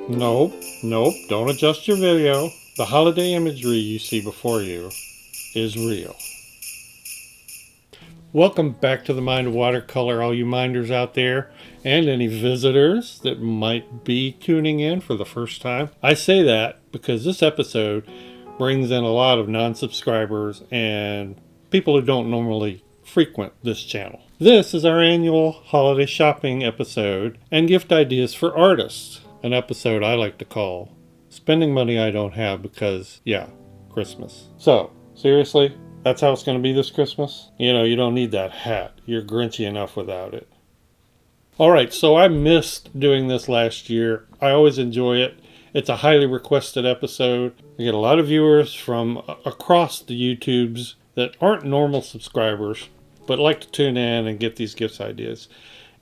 Nope, nope, don't adjust your video. The holiday imagery you see before you is real. Welcome back to the Mind of Watercolor, all you minders out there, and any visitors that might be tuning in for the first time. I say that because this episode brings in a lot of non-subscribers and people who don't normally frequent this channel. This is our annual holiday shopping episode and gift ideas for artists. An episode I like to call Spending Money I Don't Have Because, yeah, Christmas. So, seriously, that's how it's going to be this Christmas? You know, you don't need that hat. You're Grinchy enough without it. Alright, so I missed doing this last year. I always enjoy it. It's a highly requested episode. I get a lot of viewers from across the YouTubes that aren't normal subscribers, but like to tune in and get these gift ideas.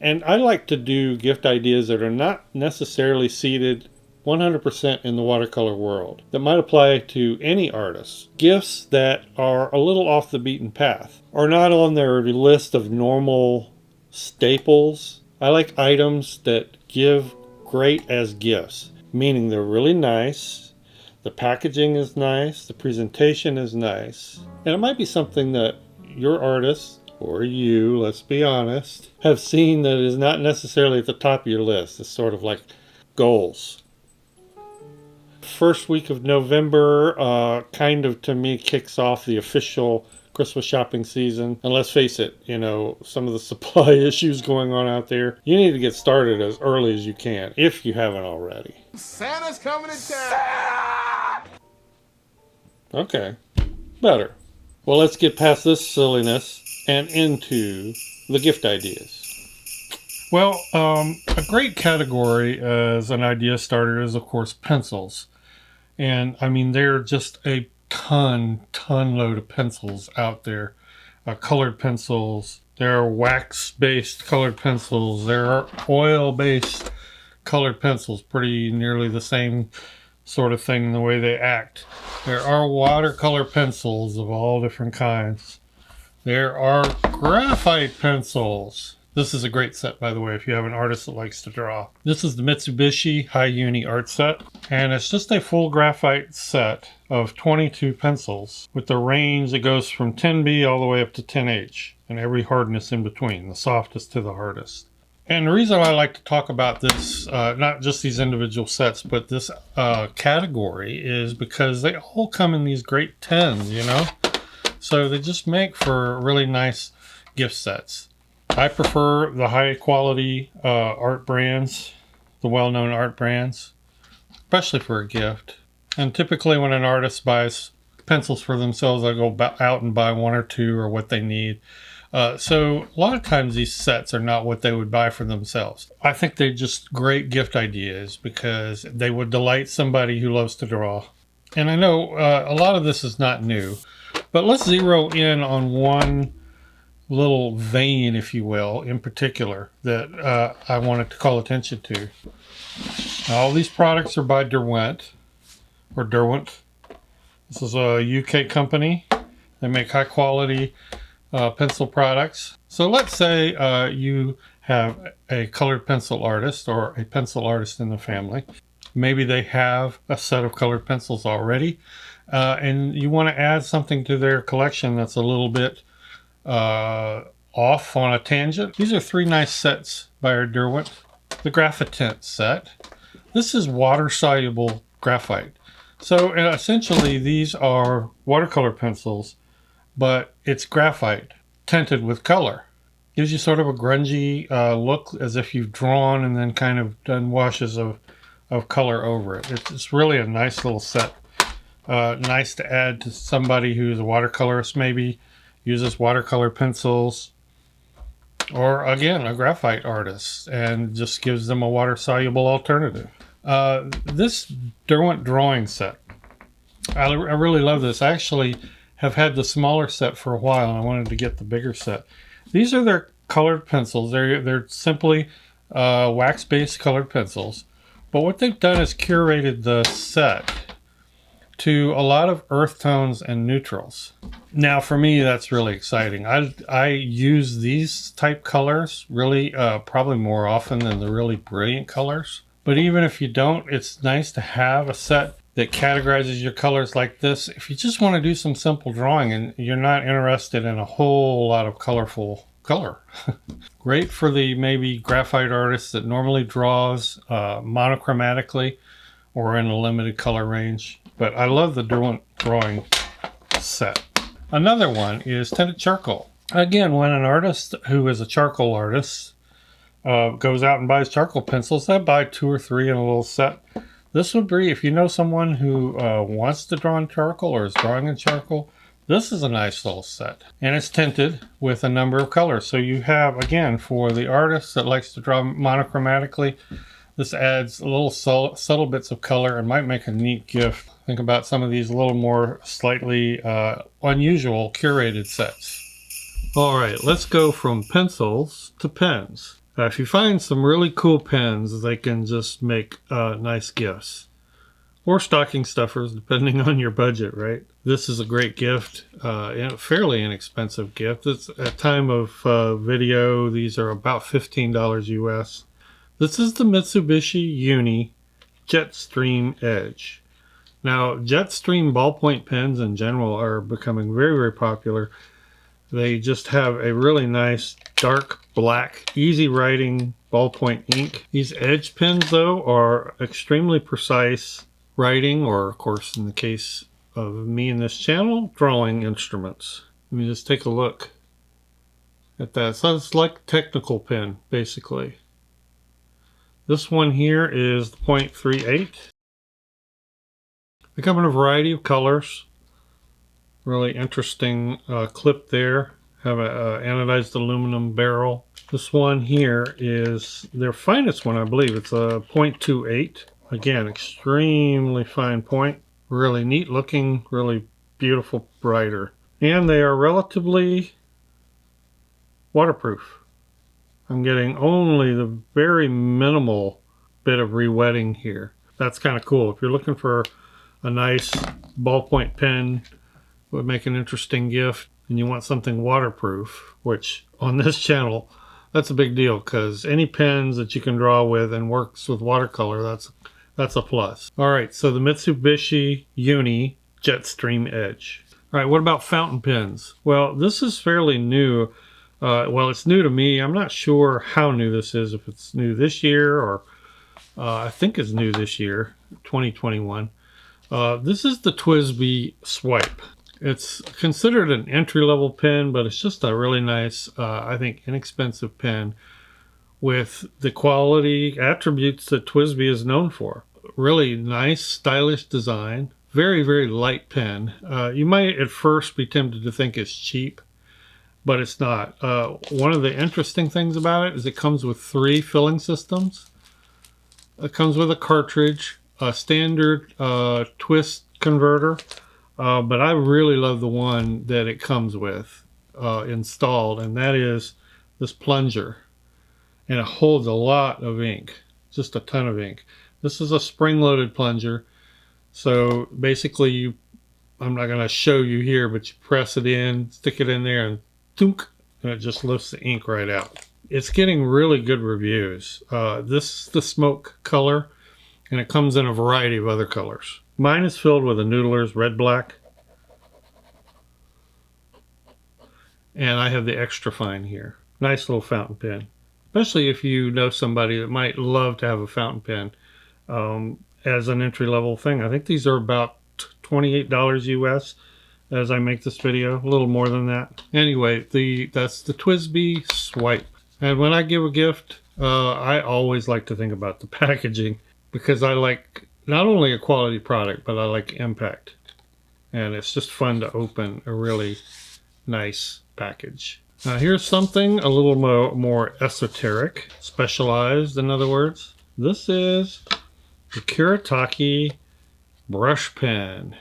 And I like to do gift ideas that are not necessarily seated 100% in the watercolor world, that might apply to any artist. Gifts that are a little off the beaten path, or not on their list of normal staples. I like items that give great as gifts, meaning they're really nice, the packaging is nice, the presentation is nice, and it might be something that your artist, or you, let's be honest, have seen that is not necessarily at the top of your list. It's sort of like goals. First week of November kind of, to me, kicks off the official Christmas shopping season. And let's face it, you know, some of the supply issues going on out there. You need to get started as early as you can, if you haven't already. Santa's coming to town! Okay, better. Well, let's get past this silliness and into the gift ideas. Well, a great category as an idea starter is, of course, pencils. And, I mean, there are just a ton load of pencils out there. Colored pencils. There are wax-based colored pencils. There are oil-based colored pencils. Pretty nearly the same sort of thing in the way they act. There are watercolor pencils of all different kinds. There are graphite pencils. This is a great set, by the way, if you have an artist that likes to draw. This is the Mitsubishi High Uni art set, and it's just a full graphite set of 22 pencils with the range that goes from 10B all the way up to 10H, and every hardness in between, the softest to the hardest. And the reason I like to talk about this, not just these individual sets, but this category, is because they all come in these great tins, you know? So they just make for really nice gift sets. I prefer the high quality art brands, the well-known art brands, especially for a gift. And typically when an artist buys pencils for themselves, I go out and buy one or two or what they need. So a lot of times these sets are not what they would buy for themselves. I think they're just great gift ideas because they would delight somebody who loves to draw. And I know a lot of this is not new. But let's zero in on one little vein, if you will, in particular, that I wanted to call attention to. All these products are by Derwent, or Derwent. This is a UK company. They make high quality pencil products. So let's say you have a colored pencil artist or a pencil artist in the family. Maybe they have a set of colored pencils already. And you want to add something to their collection that's a little bit off on a tangent. These are three nice sets by Derwent. The Graphitint set. This is water-soluble graphite. So essentially these are watercolor pencils, but it's graphite tinted with color. Gives you sort of a grungy look, as if you've drawn and then kind of done washes of color over it. It's really a nice little set. Nice to add to somebody who's a watercolorist, maybe uses watercolor pencils, or again, a graphite artist, and just gives them a water-soluble alternative. This Derwent drawing set, I really love this. I actually have had the smaller set for a while, and I wanted to get the bigger set. These are their colored pencils. They're simply wax-based colored pencils, but what they've done is curated the set to a lot of earth tones and neutrals. Now for me, that's really exciting. I use these type colors really probably more often than the really brilliant colors. But even if you don't, it's nice to have a set that categorizes your colors like this. If you just want to do some simple drawing and you're not interested in a whole lot of colorful color. Great for the maybe graphite artist that normally draws monochromatically or in a limited color range. But I love the drawing set. Another one is tinted charcoal. Again, when an artist who is a charcoal artist goes out and buys charcoal pencils, they buy 2 or 3 in a little set. This would be, if you know someone who wants to draw in charcoal or is drawing in charcoal, this is a nice little set. And it's tinted with a number of colors. So you have, again, for the artist that likes to draw monochromatically, this adds a little subtle bits of color and might make a neat gift. Think about some of these a little more slightly unusual curated sets. All right, let's go from pencils to pens. If you find some really cool pens, they can just make nice gifts. Or stocking stuffers, depending on your budget, right? This is a great gift, a fairly inexpensive gift. It's at time of video, these are about $15 US. This is the Mitsubishi Uni Jetstream Edge. Now, Jetstream ballpoint pens in general are becoming very, very popular. They just have a really nice dark black, easy writing ballpoint ink. These Edge pens, though, are extremely precise writing, or of course, in the case of me in this channel, drawing instruments. Let me just take a look at that. So it's like a technical pen, basically. This one here is the .38. They come in a variety of colors. Really interesting clip there. Have a anodized aluminum barrel. This one here is their finest one, I believe. It's a .28. Again, extremely fine point. Really neat looking, really beautiful writer. And they are relatively waterproof. I'm getting only the very minimal bit of re-wetting here. That's kind of cool. If you're looking for a nice ballpoint pen, would make an interesting gift, and you want something waterproof, which on this channel, that's a big deal, because any pens that you can draw with and works with watercolor, that's a plus. All right, so the Mitsubishi Uni Jetstream Edge. All right, what about fountain pens? Well, this is fairly new. Well, it's new to me. I'm not sure how new this is, if it's new this year or I think it's new this year, 2021. This is the TWSBI Swipe. It's considered an entry-level pen, but it's just a really nice, I think, inexpensive pen with the quality attributes that TWSBI is known for. Really nice, stylish design. Very, very light pen. You might at first be tempted to think it's cheap, but it's not. One of the interesting things about it is it comes with 3 filling systems. It comes with a cartridge, a standard twist converter, but I really love the one that it comes with installed, and that is this plunger. And it holds a lot of ink, just a ton of ink. This is a spring-loaded plunger, so basically I'm not going to show you here, but you press it in, stick it in there, and tunk, and it just lifts the ink right out. It's getting really good reviews. This is the smoke color, and it comes in a variety of other colors. Mine is filled with a Noodler's Red Black, and I have the extra fine here. Nice little fountain pen, especially if you know somebody that might love to have a fountain pen as an entry-level thing. I think these are about $28 US as I make this video, a little more than that. Anyway, that's the TWSBI Swipe. And when I give a gift, I always like to think about the packaging, because I like not only a quality product, but I like impact. And it's just fun to open a really nice package. Now here's something a little more esoteric, specialized in other words. This is the Kuretake brush pen.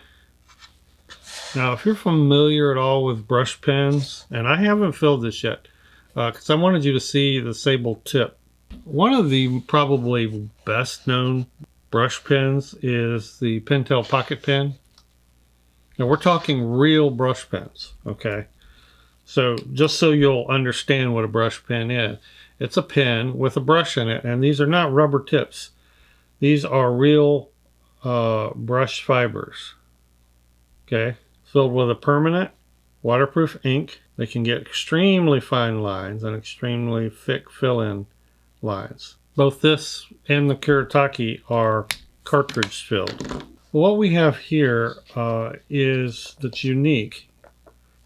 Now if you're familiar at all with brush pens, and I haven't filled this yet, because I wanted you to see the sable tip. One of the probably best known brush pens is the Pentel Pocket Pen. Now we're talking real brush pens, okay? So just so you'll understand what a brush pen is, it's a pen with a brush in it, and these are not rubber tips. These are real brush fibers. Okay, filled with a permanent waterproof ink. They can get extremely fine lines and extremely thick fill-in lines. Both this and the Kuretake are cartridge filled. What we have here is that's unique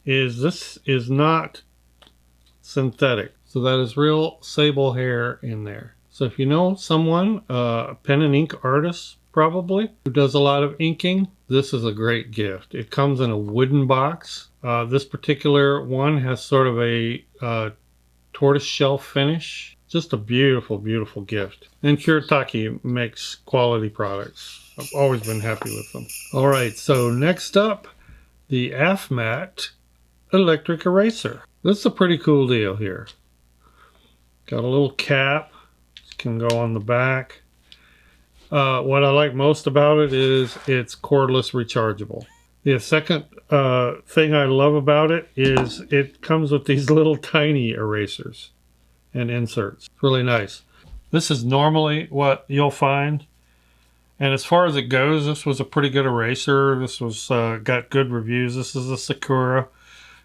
is this is not synthetic. So that is real sable hair in there. So if you know someone, a pen and ink artist probably, who does a lot of inking, this is a great gift. It comes in a wooden box. This particular one has sort of a tortoise shell finish. Just a beautiful, beautiful gift. And Kuretake makes quality products. I've always been happy with them. All right, so next up, the AFMAT electric eraser. This is a pretty cool deal here. Got a little cap, can go on the back. What I like most about it is it's cordless rechargeable. The second thing I love about it is it comes with these little tiny erasers and inserts. It's really nice. This is normally what you'll find. And as far as it goes, this was a pretty good eraser. This was got good reviews. This is a Sakura.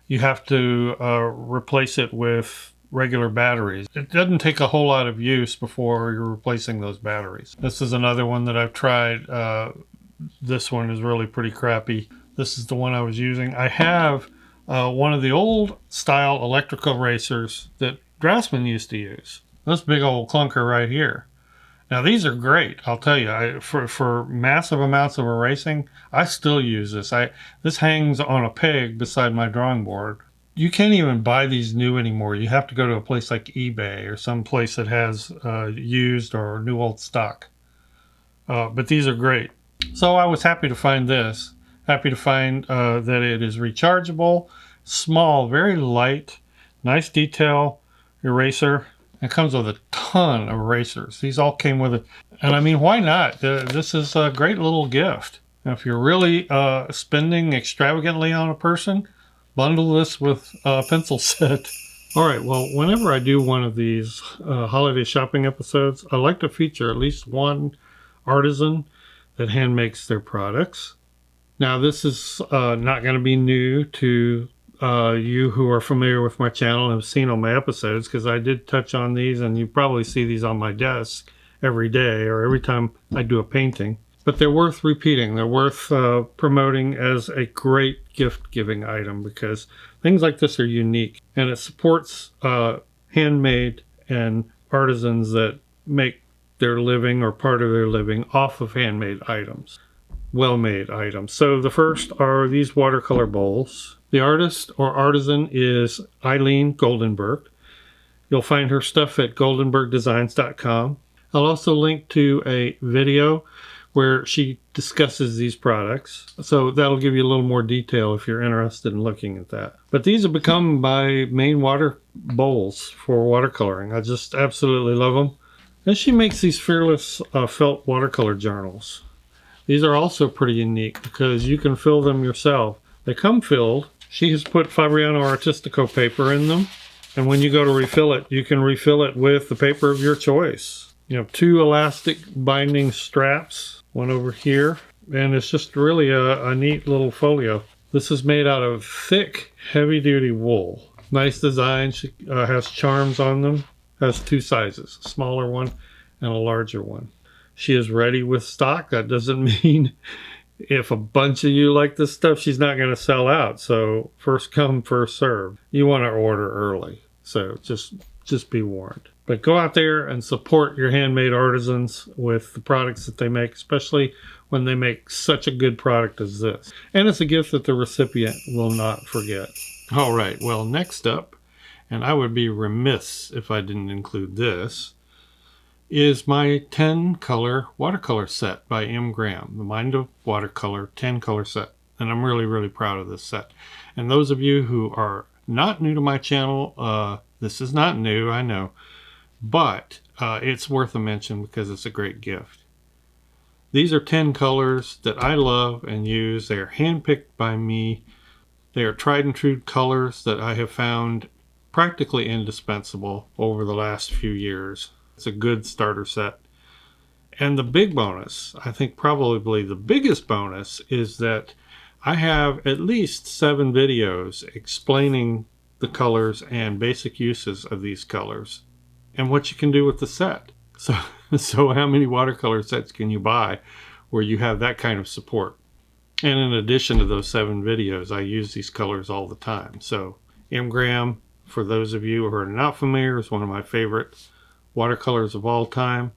You have to replace it with regular batteries. It doesn't take a whole lot of use before you're replacing those batteries. This is another one that I've tried. This one is really pretty crappy. This is the one I was using. I have one of the old style electrical erasers that draftsmen used to use. This big old clunker right here. Now these are great, I'll tell you. For massive amounts of erasing, I still use this. This hangs on a peg beside my drawing board. You can't even buy these new anymore. You have to go to a place like eBay or some place that has used or new old stock. But these are great. So I was happy to find this. Happy to find that it is rechargeable, small, very light, nice detail eraser. It comes with a ton of erasers. These all came with it. And I mean, why not? This is a great little gift. Now, if you're really spending extravagantly on a person, bundle this with a pencil set. All right, well, whenever I do one of these holiday shopping episodes, I like to feature at least one artisan that hand makes their products. Now, this is not going to be new to you who are familiar with my channel and have seen all my episodes, because I did touch on these, and you probably see these on my desk every day or every time I do a painting. But they're worth repeating. They're worth promoting as a great gift-giving item, because things like this are unique, and it supports handmade and artisans that make their living or part of their living off of handmade items, well-made items. So the first are these watercolor bowls. The artist or artisan is Eileen Goldenberg. You'll find her stuff at goldenbergdesigns.com. I'll also link to a video where she discusses these products. So that'll give you a little more detail if you're interested in looking at that. But these have become my main water bowls for watercoloring. I just absolutely love them. And she makes these fearless felt watercolor journals. These are also pretty unique because you can fill them yourself. They come filled. She has put Fabriano Artistico paper in them. And when you go to refill it, you can refill it with the paper of your choice. You have two elastic binding straps, one over here, and it's just really a neat little folio. This is made out of thick, heavy-duty wool. Nice design. She has charms on them. Has two sizes, a smaller one and a larger one. She is ready with stock. That doesn't mean if a bunch of you like this stuff, she's not going to sell out. So first come, first serve. You want to order early. So just be warned. But go out there and support your handmade artisans with the products that they make, especially when they make such a good product as this. And it's a gift that the recipient will not forget. All right, well, next up, and I would be remiss if I didn't include this, is my 10-color watercolor set by M. Graham, the Mind of Watercolor 10-color set. And I'm really, really proud of this set. And those of you who are not new to my channel, this is not new, I know. But it's worth a mention because it's a great gift. These are 10 colors that I love and use. They are handpicked by me. They are tried and true colors that I have found practically indispensable over the last few years. It's a good starter set. And the big bonus, I think probably the biggest bonus, is that I have at least 7 videos explaining the colors and basic uses of these colors and what you can do with the set. So how many watercolor sets can you buy where you have that kind of support? And in addition to those 7 videos, I use these colors all the time. So Graham, for those of you who are not familiar, is one of my favorite watercolors of all time.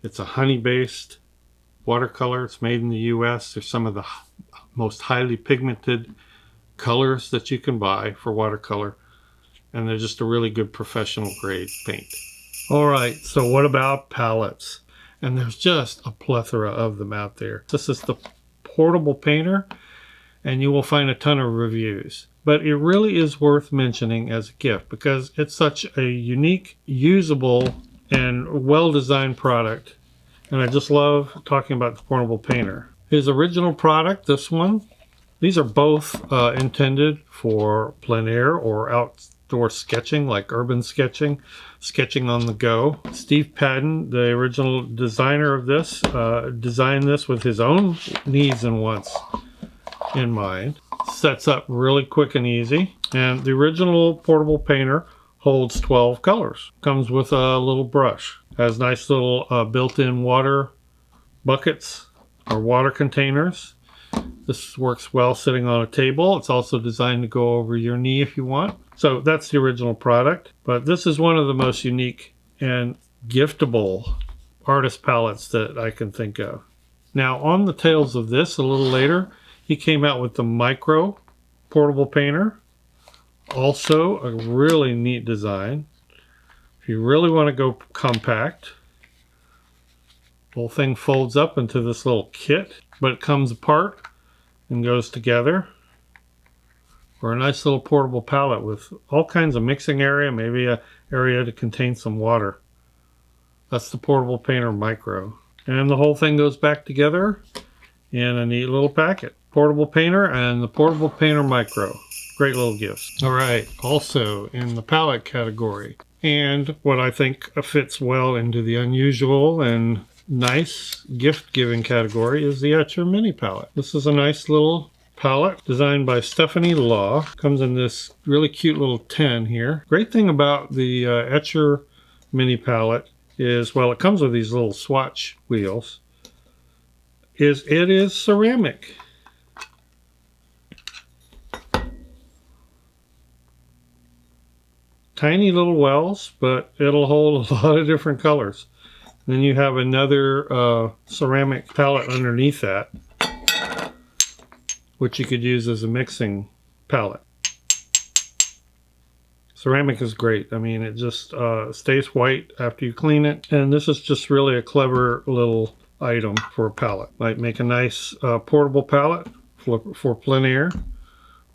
It's a honey-based watercolor. It's made in the US. There's some of the most highly pigmented colors that you can buy for watercolor. And they're just a really good professional grade paint. All right, so what about palettes? And there's just a plethora of them out there. This is the portable painter, and you will find a ton of reviews. But it really is worth mentioning as a gift because it's such a unique, usable, and well-designed product. And I just love talking about the portable painter. His original product, this one, these are both intended for plein air or outdoor sketching, like urban sketching, sketching on the go. Steve Padden, the original designer of this, designed this with his own needs and wants in mind. Sets up really quick and easy. And the original portable painter holds 12 colors. Comes with a little brush. Has nice little built-in water buckets or water containers. This works well sitting on a table. It's also designed to go over your knee if you want. So that's the original product. But this is one of the most unique and giftable artist palettes that I can think of. Now on the tails of this, a little later, he came out with the micro portable painter. Also a really neat design. If you really want to go compact, the whole thing folds up into this little kit, but it comes apart and goes together for a nice little portable palette with all kinds of mixing area, maybe an area to contain some water. That's the portable painter micro. And the whole thing goes back together in a neat little packet. Portable painter and the portable painter micro. Great little gifts. All right, also in the palette category, and what I think fits well into the unusual and nice gift-giving category is the Etcher Mini Palette. This is a nice little palette designed by Stephanie Law. Comes in this really cute little tin here. Great thing about the Etcher Mini Palette is, well, it comes with these little swatch wheels, is it is ceramic. Tiny little wells, but it'll hold a lot of different colors. Then you have another ceramic palette underneath that, which you could use as a mixing palette. Ceramic is great. I mean, it just stays white after you clean it. And this is just really a clever little item for a palette. Might make a nice portable palette for plein air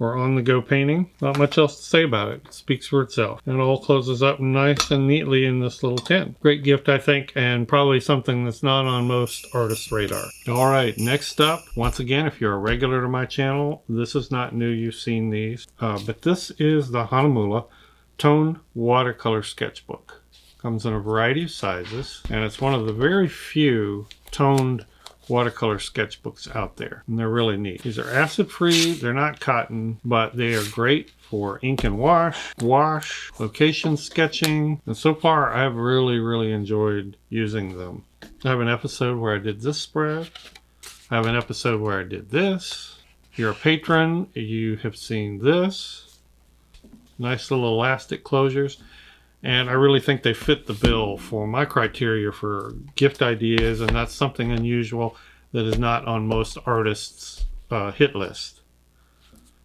or on-the-go painting. Not much else to say about it. It speaks for itself. And it all closes up nice and neatly in this little tin. Great gift, I think, and probably something that's not on most artists' radar. All right, next up, once again, if you're a regular to my channel, this is not new. You've seen these. But this is the Hahnemühle Toned Watercolor Sketchbook. Comes in a variety of sizes, and it's one of the very few toned watercolor sketchbooks out there, and they're really neat. These are acid-free, they're not cotton, but they are great for ink and wash, location sketching, and so far I've really enjoyed using them. I have an episode where I did this spread. I have an episode where I did this. If you're a patron, you have seen this. Nice little elastic closures. And I really think they fit the bill for my criteria for gift ideas, and that's something unusual that is not on most artists' hit list.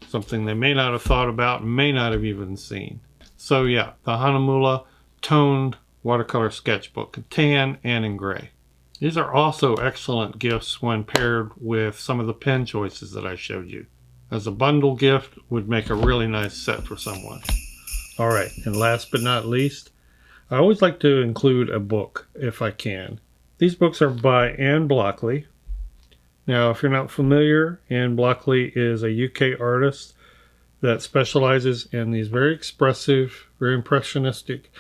Something they may not have thought about, may not have even seen. So yeah, the Hahnemühle Toned Watercolor Sketchbook, in tan and in gray. These are also excellent gifts when paired with some of the pen choices that I showed you. As a bundle gift, would make a really nice set for someone. All right, and last but not least, I always like to include a book if I can. These books are by Anne Blockley. Now, if you're not familiar, Anne Blockley is a UK artist that specializes in these very expressive, very impressionistic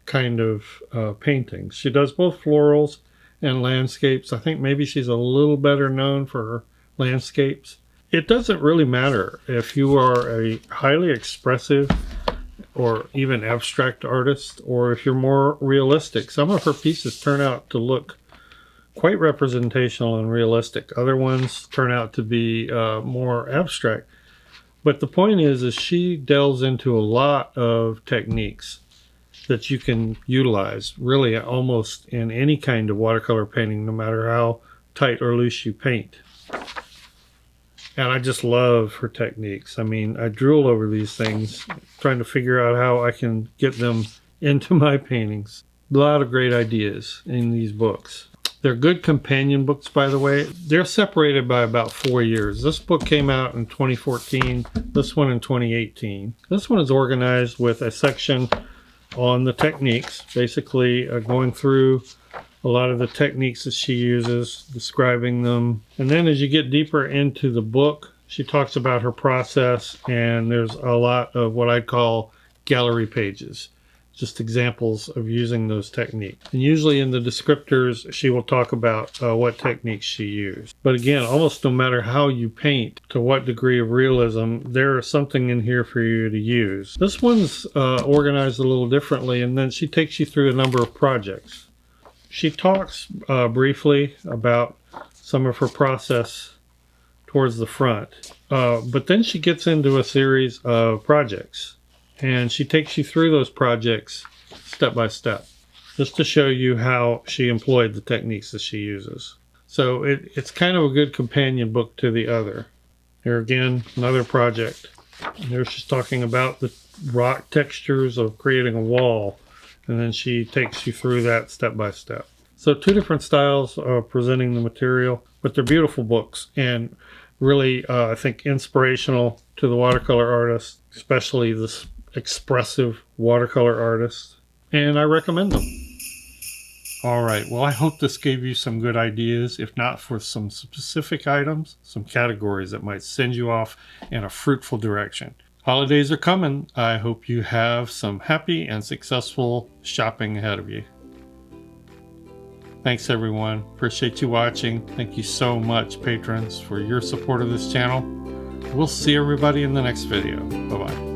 kind of paintings. She does both florals and landscapes. I think maybe she's a little better known for her landscapes. It doesn't really matter if you are a highly expressive or even abstract artist, or if you're more realistic. Some of her pieces turn out to look quite representational and realistic. Other ones turn out to be more abstract. But the point is she delves into a lot of techniques that you can utilize really almost in any kind of watercolor painting, no matter how tight or loose you paint. And I just love her techniques. I mean, I drool over these things, trying to figure out how I can get them into my paintings. A lot of great ideas in these books. They're good companion books, by the way. They're separated by about 4 years. This book came out in 2014, this one in 2018. This one is organized with a section on the techniques, basically going through a lot of the techniques that she uses, describing them. And then as you get deeper into the book, she talks about her process, and there's a lot of what I'd call gallery pages, just examples of using those techniques. And usually in the descriptors, she will talk about what techniques she used. But again, almost no matter how you paint, to what degree of realism, there is something in here for you to use. This one's organized a little differently, and then she takes you through a number of projects. She talks briefly about some of her process towards the front, but then she gets into a series of projects, and she takes you through those projects step by step, just to show you how she employed the techniques that she uses. So it's kind of a good companion book to the other. Here again, another project. Here she's talking about the rock textures of creating a wall, and then she takes you through that step by step. So 2 different styles of presenting the material, but they're beautiful books, and really, I think, inspirational to the watercolor artist, especially this expressive watercolor artist, and I recommend them. All right, well, I hope this gave you some good ideas, if not for some specific items, some categories that might send you off in a fruitful direction. Holidays are coming. I hope you have some happy and successful shopping ahead of you. Thanks, everyone. Appreciate you watching. Thank you so much, patrons, for your support of this channel. We'll see everybody in the next video. Bye-bye.